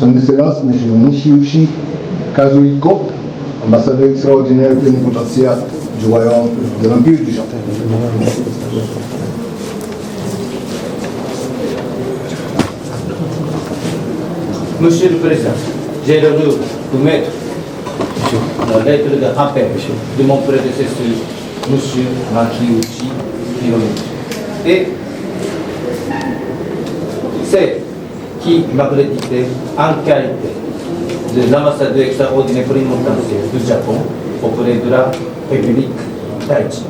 Son Excellence, M. Nishiuchi Kazuhiko, ambassadeur extraordinaire plénipotentiaire du Royaume de l'Empire du Japon. Monsieur le Président, j'ai l'honneur de vous mettre la lettre de rappel de mon prédécesseur, M. Makiuchi Hiroyuki. Et c'est qui m'a crédité en qualité de l'ambassadeur extraordinaire plénipotentiaire du Japon auprès de la République d'Haïti.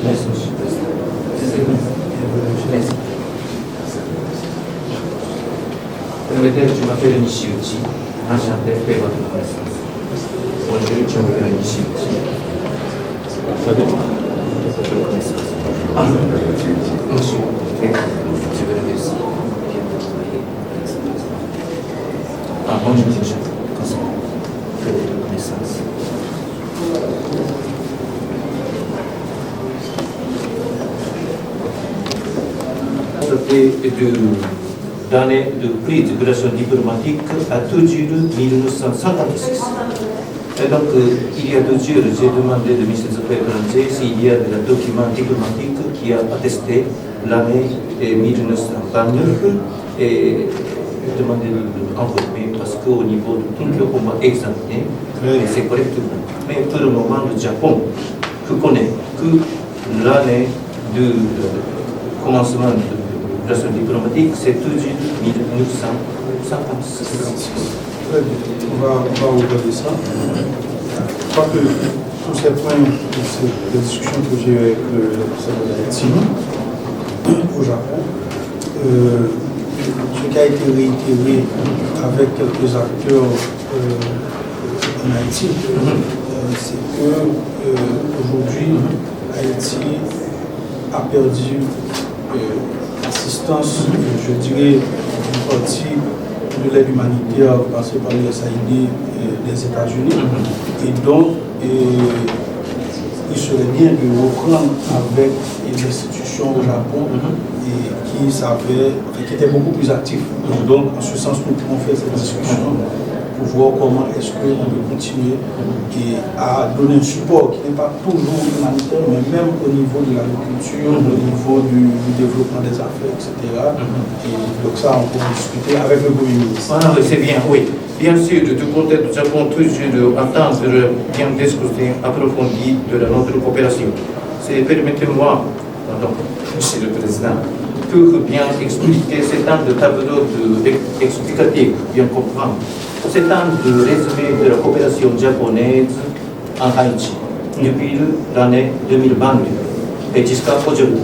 Merci, Monsieur le Président. Merci. Permettez, je m'appelle Nishiuchi, enchanté de faire votre connaissance. Bonjour, je m'appelle Nishiuchi. Monsieur, je vous remercie. Bonjour, monsieur. Faites votre connaissance. L'année de prix de relation diplomatique a toujours 1956. Et donc, il y a 2 jours, j'ai demandé de ministre des Affaires étrangères s'il y a des documents diplomatiques qui a attesté l'année 1929 et j'ai demandé de l'envoyer parce qu'au niveau de tout le on va examiner et c'est correctement. Mais pour le moment, le Japon connaît que l'année de commencement de relation diplomatique, c'est toujours 1956. Très bien. On va regarder ça. Je crois que tous ces points, les discussions que j'ai eues avec le professeur d'Haïti au Japon, ce qui a été réitéré avec quelques acteurs en Haïti, c'est que aujourd'hui, Haïti a perdu l'assistance, je dirais, d'une partie de l'aide humanitaire passée par l'USAID des États-Unis. Et donc, il serait bien de reprendre avec les institutions au Japon et qui étaient beaucoup plus actifs. Donc, en ce sens, nous pouvons faire cette discussion pour voir comment est-ce qu'on peut continuer à donner un support qui n'est pas toujours humanitaire, mais même au niveau de l'agriculture, au niveau du développement des affaires, etc. Et donc ça, on peut discuter avec le Premier ministre. Ah, oui, c'est bien, oui. Bien sûr, de tout côté, nous avons toujours entendre bien discuter approfondi de notre coopération. Permettez-moi, Monsieur le Président, pour bien expliquer cet temps de tableau explicatif, bien comprendre. C'est un de résumé de la coopération japonaise en Haïti depuis l'année 2022 et jusqu'à aujourd'hui.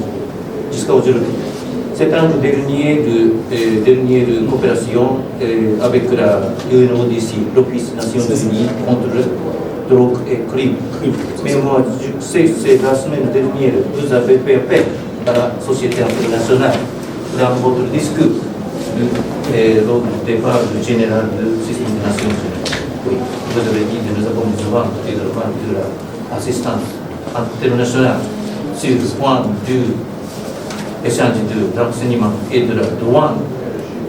C'est un dernier de coopération avec la UNODC, l'Office des Nations Unies contre la drogue et crime. Mais moi, je sais que c'est la semaine dernière, vous avez fait appel à la société internationale dans votre discours. Lors du départ du général du système des Nations Unies. Oui, vous avez dit que nous avons besoin également de l'assistance internationale sur le point de l'échange de renseignements et de la douane,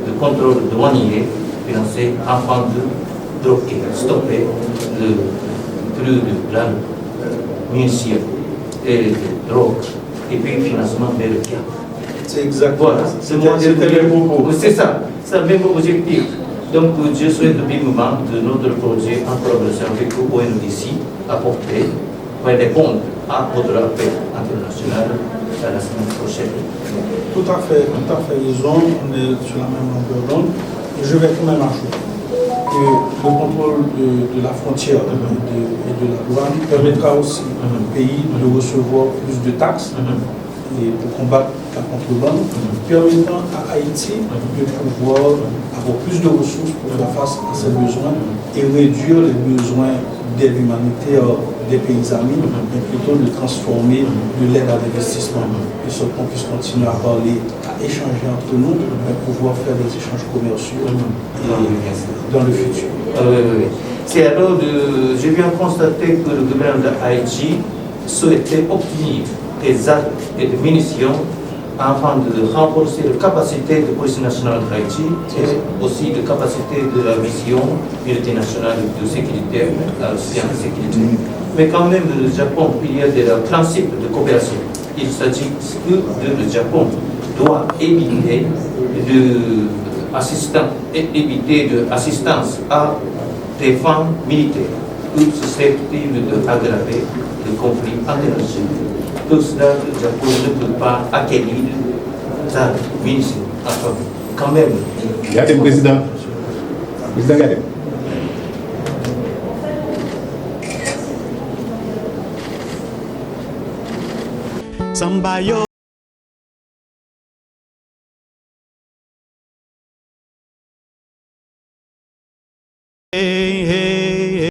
de contrôle douanier, financé afin de bloquer, stopper le flux de plans munitions et de drogue et puis financement vers le Cap. C'est exactement voilà, ça. C'est ça, c'est le même objectif. Donc, je souhaite vivement de notre projet en collaboration avec l'ONUDC apporter, répondre à votre appel international la semaine prochaine. Tout à fait raison, on est sur la même longueur d'onde. Je vais quand même ajouter que le contrôle de la frontière et de la douane permettra aussi au pays de recevoir plus de taxes. Et pour combattre la contrebande, permettant à Haïti de pouvoir avoir plus de ressources pour faire face à ses besoins et réduire les besoins d'aide humanitaire des pays amis, mais plutôt de transformer de l'aide à l'investissement. Et ce qu'on puisse continuer à parler, à échanger entre nous, et pouvoir faire des échanges commerciaux dans le futur. Oui. C'est alors je viens constater que le gouvernement d'Haïti souhaitait obtenir des armes et des munitions afin de renforcer la capacité de la police nationale d'Haïti et aussi la capacité de la mission multinationale de sécurité, sécurité. Mais quand même, le Japon, il y a des principes de coopération. Il s'agit que le Japon doit éviter l'assistance à des femmes militaires ou susceptibles d'aggraver le conflit international. Tout cela, le Japon ne peut pas acquérir sa munition. Enfin, quand même. Regardez, président. Président, regardez. Sambayo. Hey, hey, hey.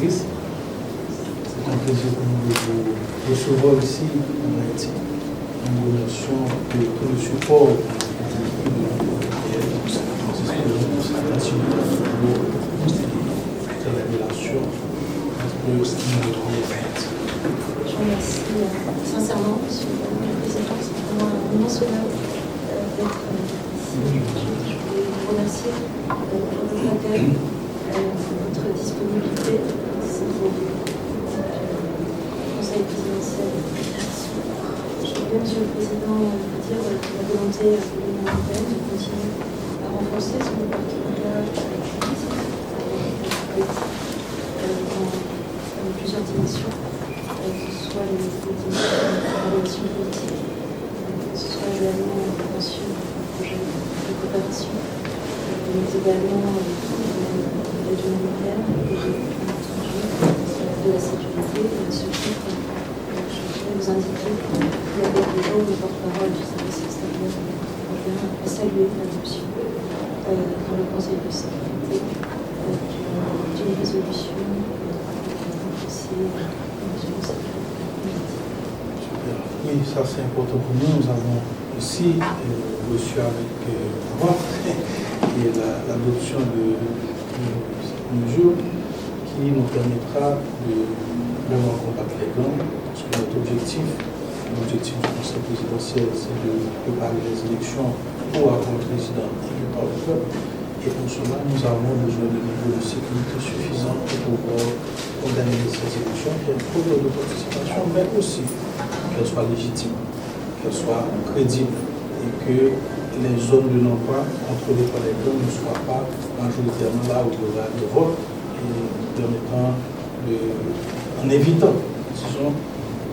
C'est un plaisir pour nous de vous recevoir ici en Haïti. Nous vous remercions de tout le support de la relation entre nous et Haïti. Je vous remercie sincèrement, Monsieur le Président. C'est pour moi un immense honneur d'être ici. Je voulais vous remercier pour votre accueil, votre disponibilité, ainsi que le Conseil présidentiel. Je voulais, Monsieur le Président, vous dire que la volonté de l'Union européenne de continuer à renforcer son partenariat avec Haïti dans plusieurs dimensions. Que ce soit les relations politiques, que ce soit également la prévention de projets de coopération, mais également l'aide humanitaire, de la sécurité et de ce titre. Je voudrais vous indiquer qu'il y a des jours le porte-parole du service extérieur européen a salué l'adoption dans le Conseil de sécurité d'une résolution pour renforcer. Oui, ça c'est important pour nous. Nous avons aussi reçu avec moi l'adoption de cette mesure qui nous permettra de vraiment combattre les gangs, parce que l'objectif du Conseil présidentiel, c'est de préparer les élections pour avoir un président élu par le peuple. Et pour cela, nous avons besoin de niveau de sécurité suffisant pour pouvoir organiser ces élections, qui est un problème de participation, mais aussi qu'elles soient légitimes, qu'elles soient crédibles et que les zones de non-droit contrôlées par les gangs ne soient pas majoritairement là où il y aura de vote et permettant en évitant, disons,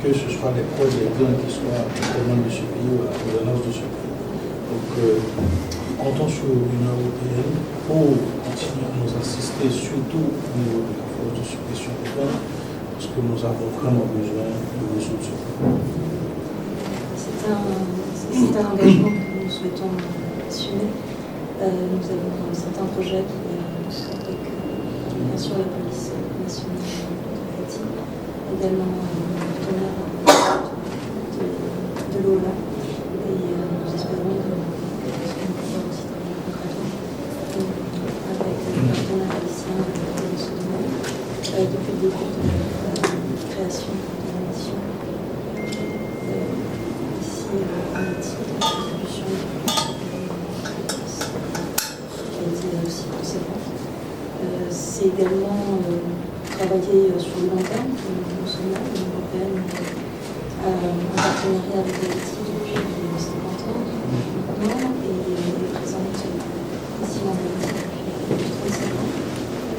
que ce soit les proches des gangs qui soient au de ce pays ou à la gouvernance de ce pays. Donc, comptons sur l'Union européenne pour continuer à nous assister, surtout au niveau de la force de suppression des gangs, parce que nous avons vraiment besoin de résoudre ce problème. C'est un engagement que nous souhaitons assumer. Nous avons certains projets qui avec bien sûr la police nationale de Haïti, également partenaire de l'OLA, et nous espérons que nous pourrons aussi travailler concrètement avec les partenaires haïtiens dans ce domaine depuis le début de la création de la mission ici en Haïti, de la contribution qui a été aussi conséquente. C'est également travailler sur le long terme, nous sommes là, l'Union européenne, en partenariat avec Haïti depuis 50 ans maintenant, et elle est présente ici en Haïti depuis 35 ans.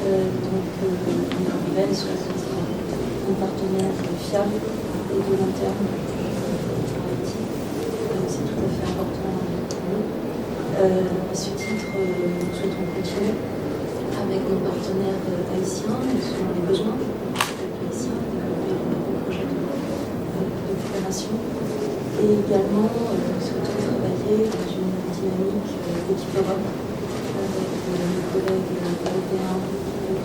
Donc l'Union européenne souhaite être un partenaire fiable et de long terme pour Haïti. C'est tout à fait important pour nous. À ce titre, nous souhaitons continuer avec nos partenaires haïtiens, selon les besoins haïtiens, développer de nouveaux projets de coopération. Et également, nous souhaitons travailler dans une dynamique d'équipe Europe avec nos collègues européens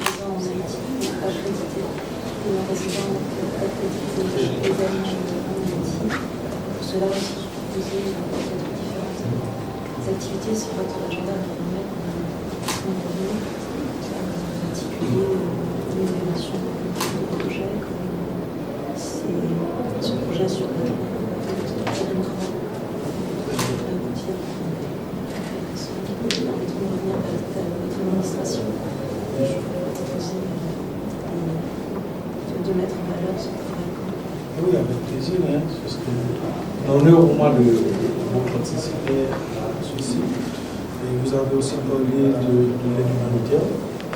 présents en Haïti, accrédités, et nos résidents accrédités également en Haïti. Pour cela aussi, je proposais peut-être différentes activités sur votre agenda qui permettent de l'évaluation de projet, ce projet sur le l'administration de mettre en valeur ce travail. Oui, avec plaisir, parce que l'honneur pour moi de vous participer à ceci. Et vous avez aussi parlé de l'aide humanitaire,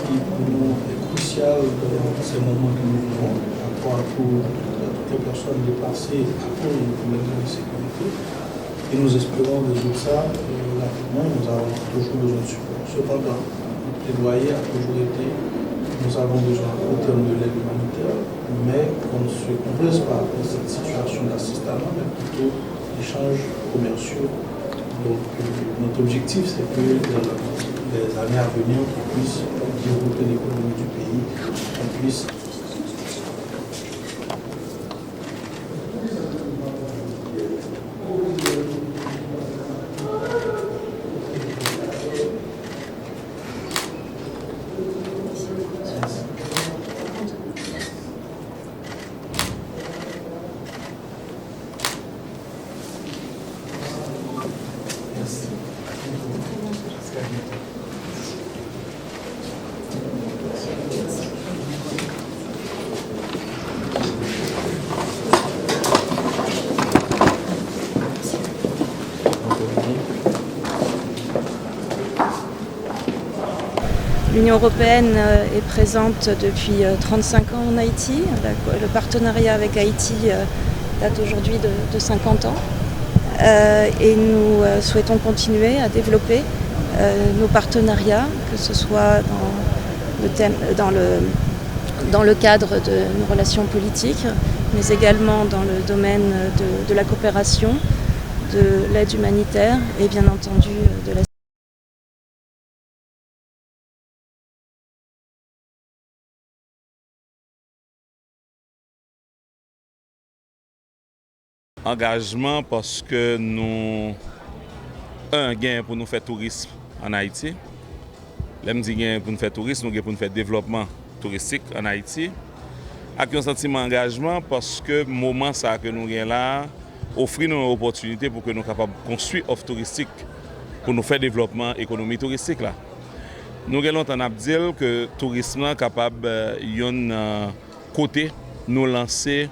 qui pour nous est crucial dans ces moments que nous vivons, à rapport à toutes les personnes déplacées à cause du problème de sécurité. Et nous espérons résoudre ça rapidement. Nous avons toujours besoin de support. Cependant, notre plaidoyer a toujours été nous avons besoin au terme de l'aide humanitaire, mais qu'on ne se complaise pas dans cette situation d'assistanat, mais plutôt d'échanges commerciaux. Donc, notre objectif, c'est que dans les années à venir, on puisse développer l'économie du pays, qu'on puisse L'Union européenne est présente depuis 35 ans en Haïti. Le partenariat avec Haïti date aujourd'hui de 50 ans. Et nous souhaitons continuer à développer nos partenariats, que ce soit dans le cadre de nos relations politiques, mais également dans le domaine de la coopération, de l'aide humanitaire et bien entendu de la Engagement parce que nous gain pour nous faire tourisme en Haïti. L'aime dit gain pour nous faire tourisme, nous gain pour nous faire développement touristique en Haïti. Avec un sentiment d'engagement parce que le moment ça que nous gain là offre nous une opportunité pour que nous capables de construire offre touristique pour nous faire développement économie touristique là. Nous avons longtemps dit que le tourisme est capable de côté nous lancer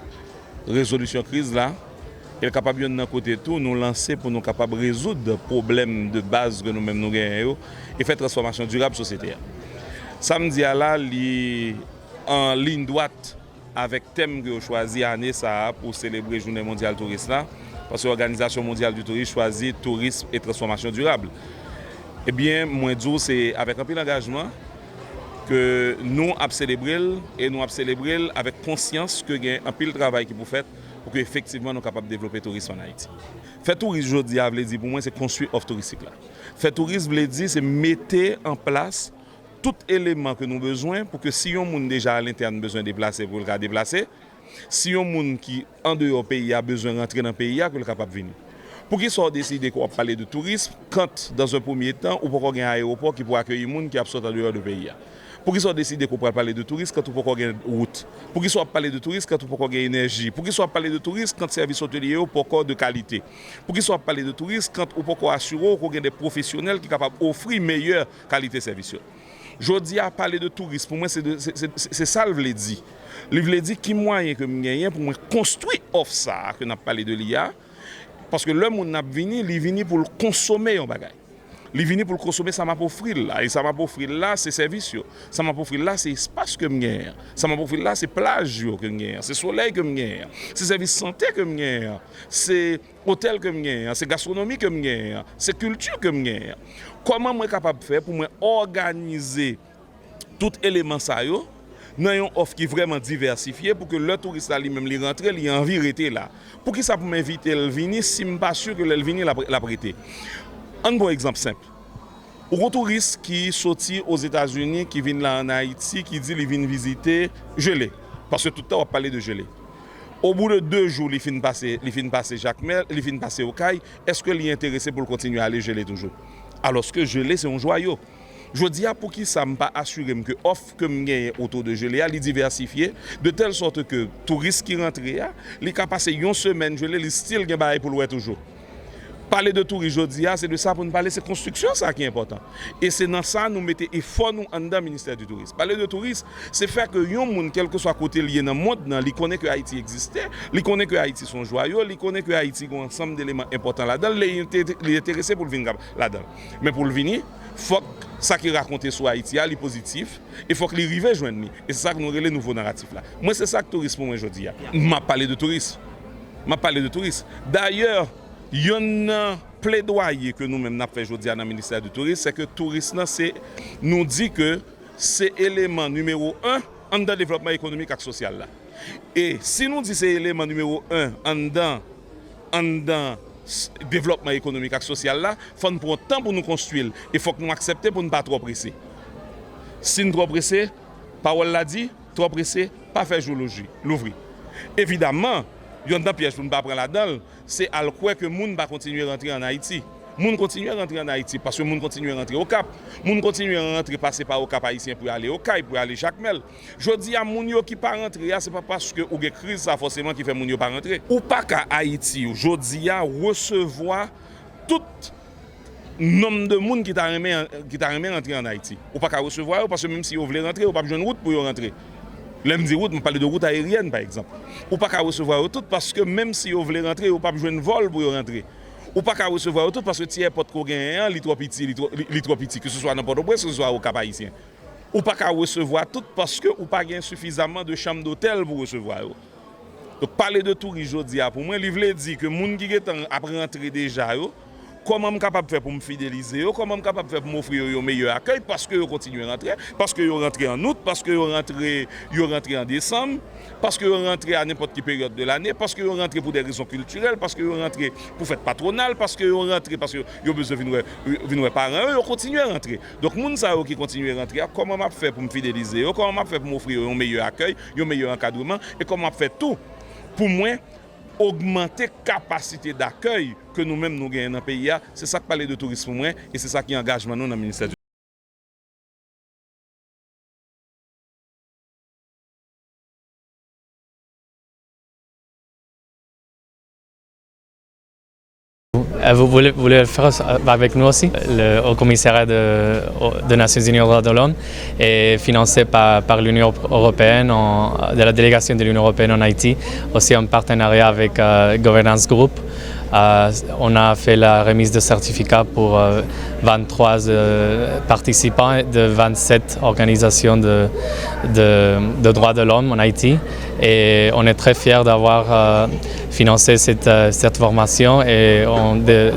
résolution crise là. Il est capable de côté tout nous lancer pour nous capable résoudre les problèmes de base que nous-mêmes nous gagnons et faire transformation durable société. Samedi là, en ligne droite avec thème que choisi année ça pour célébrer Journée mondiale tourisme là, parce que l'Organisation mondiale du tourisme choisit tourisme et transformation durable. Eh bien, moi dis c'est avec un peu d'engagement que nous avons célébré et nous avons célébré avec conscience que il y a un pile de travail qui pour faire pour que effectivement nous capables de développer le tourisme en Haïti. Faire tourisme aujourd'hui, veut dire pour moi c'est construire offre touristique là. Faire tourisme veut dire c'est mettre en place tout élément que nous avons besoin pour que si on monde déjà à l'interne besoin de déplacer pour le déplacer, si on monde qui en dehors du pays a besoin de rentrer dans le pays que le capable de venir. Pour qu'ils soient décidés qu'on va parler de tourisme quand dans un premier temps ou pour qu'il y ait un aéroport qui pourra accueillir les gens qui sont en dehors du pays. Pour qu'ils soient décidés qu'on va parler de tourisme quand on peut une route. Pour qu'ils soient parler de tourisme quand on peut une énergie. Pour qu'ils soient parler de tourisme quand service hôtelier ou pour de qualité. Pour qu'ils soient parler de tourisme quand on peut assurer qu'on a des professionnels qui sont capables d'offrir meilleure qualité de service. Je dis à parler de tourisme, pour moi c'est ça que je dis. Je veux dire qui moyen que je gagne pour construire offre ça que n'a parlé de l'IA. Parce que le monde n'a venu, il vient pour le consommer en bagaille. Il vient pour le consommer, ça m'a pas offrir là. Et ça m'a pas offrir là, c'est service. Ça m'a pas offrir là, c'est espace que je gagne. Ça m'a pas offrir là, c'est plage que je gagne. C'est soleil que je gagne. C'est service santé que je gagne. C'est hôtel que je gagne. C'est gastronomie que je gagne. C'est culture que je gagne. Comment je suis capable de faire pour organiser tout élément ça yo? Nous avons une offre qui est vraiment diversifiée pour que le touriste lui-même il rentre, il a envie de rester là. Pour qui ça peut m'inviter à venir si je ne suis pas sûr que le venir la prêter. Un bon exemple simple. Un touriste qui sorti aux États-Unis, qui vient là en Haïti, qui dit qu'il vient visiter gelé. Parce que tout le temps on va parler de gelé. Au bout de 2 jours, il finit passer Jacmel, il finit passer au Caille. Est-ce qu'il est intéressé pour continuer à aller geler toujours? Alors que gelé, c'est un joyau. Je dis pour qui ça ne pas assurer que l'offre que je gagne autour de gelé est diversifiée de telle sorte que les touristes qui rentrent, ils peuvent passer une semaine gelé, ils style gagne pour le toujours. Parler de tourisme aujourd'hui, c'est de ça pour nous parler, c'est construction ça qui est important. Et c'est dans ça nous mettons effort nous en dans le ministère du tourisme. Parler de tourisme, c'est faire que les gens, quel que soit côté lié dans le monde, ils connaissent que Haïti existait, ils connaissent que Haïti sont joyeux, ils connaissent que Haïti a un ensemble d'éléments importants là-dedans, ils sont intéressés pour le venir là-dedans. Mais pour le venir, il faut que ça qui raconte sur Haïti est positif, il faut que les rivets joignent. Et c'est ça que nous relève nouveau narratif là. Moi c'est ça que le tourisme pour moi aujourd'hui. M'a parlé de tourisme. D'ailleurs, il y a un plaidoyer que nous-mêmes avons fait aujourd'hui dans le ministère du Tourisme, c'est que le tourisme nous dit que c'est l'élément numéro 1 dans le développement économique et social. Là. Et si nous disons que c'est l'élément numéro 1 dans le développement économique et social, il faut nous prendre temps pour nous construire. Il faut que nous acceptions pour ne pas trop presser. Si nous trop pressés, parole l'a dit, trop pressé, pas faire géologie, l'ouvrir. Évidemment, il y a un piège pour ne pas prendre là-dedans, c'est à quoi que les gens va continuer à rentrer en Haïti. Les gens continuent à rentrer en Haïti parce que les gens continuent à rentrer au Cap. Les gens continuent à rentrer, passer par au Cap haïtien pour aller au Caille, pour aller Jacmel. Je dis à les gens qui ne pas rentrer, ce n'est pas parce que vous avez crise ça forcément qui fait les gens ne pas rentrer. Ou pas qu'à Haïti, je dis à recevoir tout nombre de monde qui t'a remis rentrer en Haïti. Ou pas qu'à recevoir parce que même si vous voulez rentrer, vous n'avez pas besoin de route pour y rentrer. L'aime dit route, on parle de route aérienne par exemple. Ou pas qu'à recevoir tout parce que même si vous voulez rentrer, vous n'avez pas besoin de vol pour y rentrer. Ou pas qu'à recevoir tout parce que tiers porte qu'on gagne, il est trop petit, que ce soit n'importe où, que ce soit au Cap haïtien. Ou pas qu'à recevoir tout parce que ou pas gagne suffisamment de chambres d'hôtel pour recevoir. Donc parler de tourisme aujourd'hui pour moi, il veut dire que les gens qui sont après rentrer déjà, comment je suis capable de faire pour me fidéliser, comment je suis capable de faire pour m'offrir un meilleur accueil parce que je continue à rentrer, parce que je rentre en août, parce que je rentre en décembre, parce que je rentre à n'importe quelle période de l'année, parce que je rentre pour des raisons culturelles, parce que je rentre pour fête patronale, parce que je rentre parce que je besoin de venir parents, je continue à rentrer. Donc, les gens qui continuent à rentrer, comment je fais pour me fidéliser, comment je fais pour m'offrir un meilleur accueil, un meilleur encadrement, et comment je fais tout pour moi augmenter capacité d'accueil que nous-mêmes nous gagnons dans le pays. C'est ça que parler de tourisme pour moi et c'est ça qui est engagement nous dans le ministère du Vous voulez le faire avec nous aussi? Le Haut Commissariat des Nations Unies aux droits de l'homme est financé par l'Union européenne, de la délégation de l'Union européenne en Haïti, aussi en partenariat avec Governance Group. On a fait la remise de certificats pour 23 participants de 27 organisations de droits de l'homme en Haïti. Et on est très fiers d'avoir financé cette formation et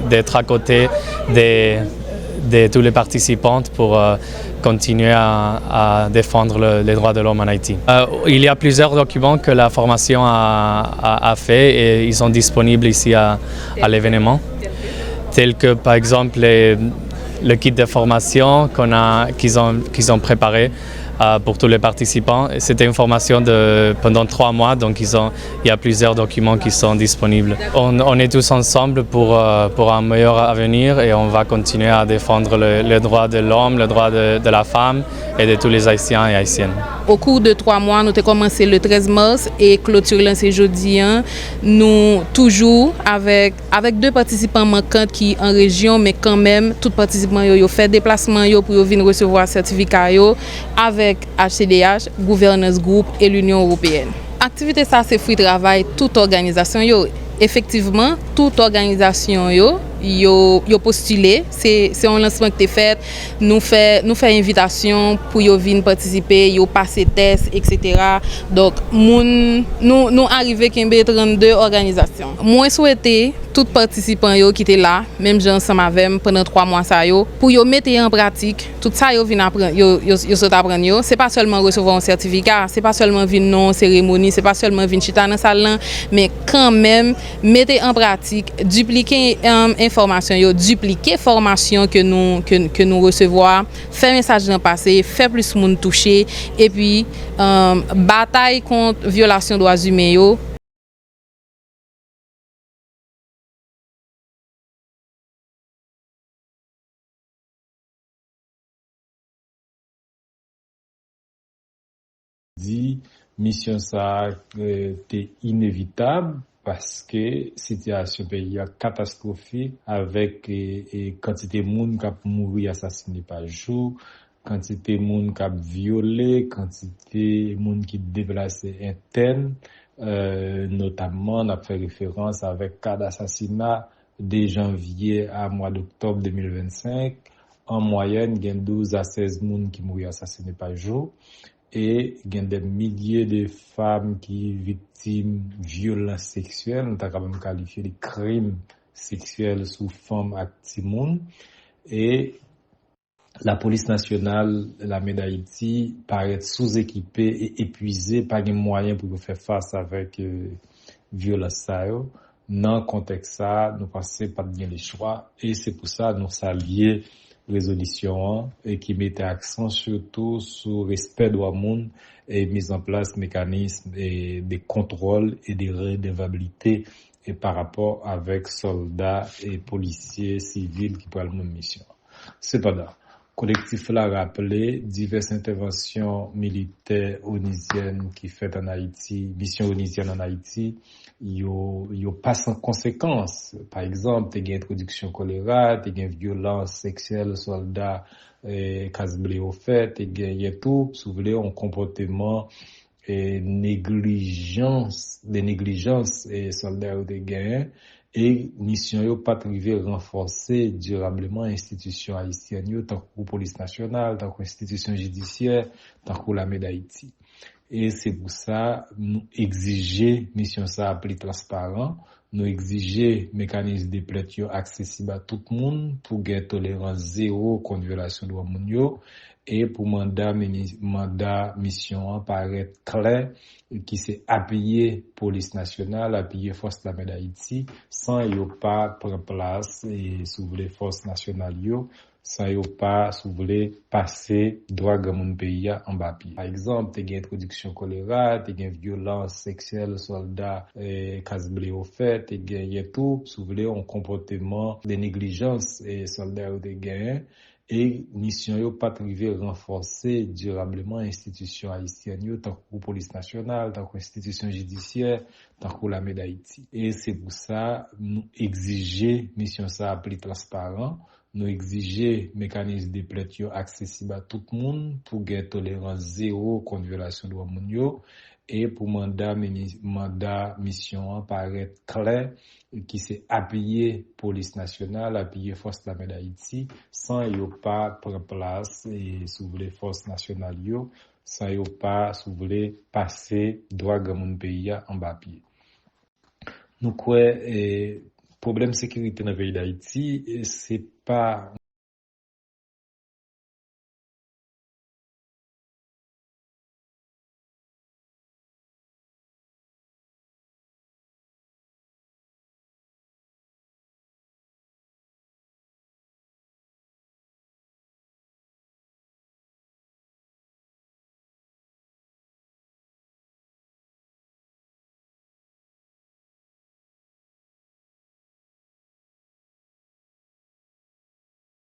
d'être à côté de tous les participants pour continuer à défendre les droits de l'homme en Haïti. Il y a plusieurs documents que la formation a fait et ils sont disponibles ici à l'événement, tels que par exemple le kit de formation qu'ils ont préparé pour tous les participants. C'était une formation pendant 3 mois, donc il y a plusieurs documents qui sont disponibles. On est tous ensemble pour un meilleur avenir et on va continuer à défendre les droits de l'homme, les droits de la femme et de tous les Haïtiens et Haïtiennes. Au cours de 3 mois, nous avons commencé le 13 mars et clôture lancé jeudi. Nous toujours avec 2 participants manquants qui en région, mais quand même, tous les participants ont fait déplacement pour venir recevoir certificat avec HCDH, Governance Group et l'Union européenne. Activité ça, c'est fruit de travail toute organisation. Effectivement, toute organisation yo postulé, c'est un lancement qui est fait, nous fait invitation pour yo venir participer, yo passer test, etc. Donc nous arrivé qu'en 32 organisations. Moi souhaité tout participant qui étaient là, même gens ensemble avec pendant 3 mois ça pour yo mettre en pratique tout ça yo vinn apprendre apprendre c'est pas seulement recevoir un certificat, c'est pas seulement venir non cérémonie, c'est pas seulement venir chita dans salle mais quand même mettez en pratique, dupliquer information, dupliquer formation que nous recevons, faire message dans passé, faire plus de monde touché et puis bataille contre violation des droits humains. Mission ça était inévitable parce que situation pays a catastrophique avec quantité de monde qui a mouru assassiné par jour, quantité de monde qui a violé, quantité de monde qui déplacé interne, notamment on a fait référence avec cas d'assassinat de janvier à mois d'octobre 2025. En moyenne, il y a 12 à 16 personnes qui mourent assassinés par jour. Et il y a des milliers de femmes qui sont victimes de violences sexuelles, on a quand même qualifié de crimes sexuels sous femmes actives. Et la police nationale, l'armée d'Haïti, paraît sous-équipée et épuisée, pas de moyens pour faire face avec violence. Dans le contexte ça, nous pensons pas bien les choix et c'est pour ça que nous saluons résolution et qui mettait accent surtout sur le respect des droits de l'homme et mise en place de mécanismes de contrôle et de redevabilité et par rapport avec soldats et policiers civils qui prennent la même mission. Cependant, le collectif l'a rappelé diverses interventions militaires onisiennes qui fait en Haïti, mission onisienne en Haïti, yo pas sans conséquences. Par exemple, il y a introduction choléra, il y a violence sexuelle soldats casse-blé au fait, il y a tout, si vous voulez, un comportement et négligence et soldats ont des gains. Et mission yo pas privé renforcer durablement institution haïtienne tant que police nationale, tant que institution judiciaire, tant que l'armée d'Haïti. Et c'est pour ça nous exiger mission ça plus transparent, nous exiger mécanisme de plainte accessible à tout le monde pour gagner tolérance zéro contre violation de droits humains et pour mandat mission apparaître clair qui s'est appuyé police nationale, appuyé force de l'armée d'Haïti sans yo pas prendre place et sous les forces nationales yo sans yo pas si vous voulez passer droit grand monde pays en bas pied. Par exemple, t'es gain introduction choléra, t'es gain violence sexuelle soldat casblé au fait, t'es gain tout si vous voulez un comportement de négligence et soldats ou des gain et mission yo pas privé renforcer durablement institution haïtienne yo tant que police nationale, tant que institution judiciaire, tant que l'armée d'Haïti. Et c'est pour ça nous exiger mission ça plus transparent, nous exiger mécanisme de plainte yo accessible à tout le monde pour gagner tolérance zéro contre violation de droits humains et pour mandat mission paraître clair qui s'est appuyé police nationale, appuyé force de l'armée d'Haïti sans yo pas prendre place et si vous voulez force nationale yo sans yo pas si vous voulez passer droit grand monde pays en bas pied. Nous quoi problème sécurité dans le pays d'Haïti c'est pas